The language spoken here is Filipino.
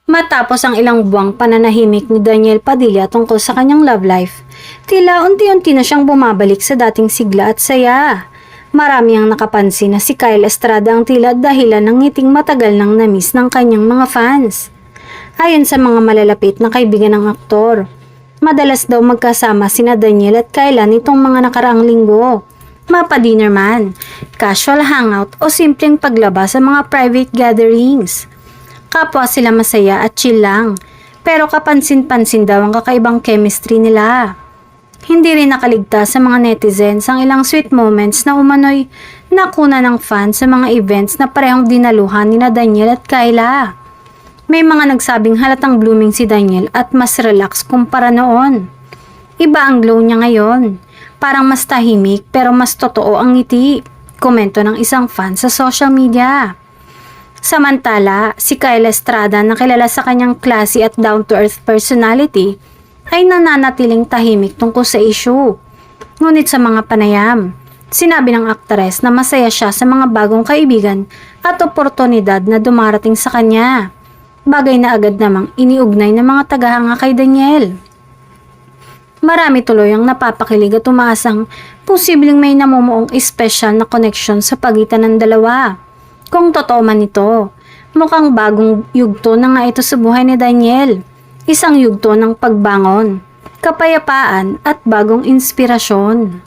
Matapos ang ilang buwang pananahimik ni Daniel Padilla tungkol sa kanyang love life, tila unti-unti na siyang bumabalik sa dating sigla at saya. Marami ang nakapansin na si Kyle Estrada ang tila dahilan ng ngiting matagal nang namiss ng kanyang mga fans. Ayon sa mga malalapit na kaibigan ng aktor, madalas daw magkasama sina Daniel at Kyla nitong mga nakaraang linggo. Mapa-dinner man, casual hangout o simpleng paglabas sa mga private gatherings. Kapwa sila masaya at chill lang, pero kapansin-pansin daw ang kakaibang chemistry nila. Hindi rin nakaligtas sa mga netizens ang ilang sweet moments na umano'y nakuna ng fans sa mga events na parehong dinaluhan nina Daniel at Kyla. May mga nagsabing halatang blooming si Daniel at mas relax kumpara noon. Iba ang glow niya ngayon, parang mas tahimik pero mas totoo ang ngiti, komento ng isang fan sa social media. Samantala, si Kyle Estrada na kilala sa kanyang classy at down-to-earth personality ay nananatiling tahimik tungkol sa issue. Ngunit sa mga panayam, sinabi ng aktres na masaya siya sa mga bagong kaibigan at oportunidad na dumarating sa kanya. Bagay na agad namang iniugnay ng mga tagahanga kay Daniel. Marami tuloy ang napapakilig at umaasang posibleng may namumuong espesyal na connection sa pagitan ng dalawa. Kung totoo man ito, mukhang bagong yugto na nga ito sa buhay ni Daniel. Isang yugto ng pagbangon, kapayapaan at bagong inspirasyon.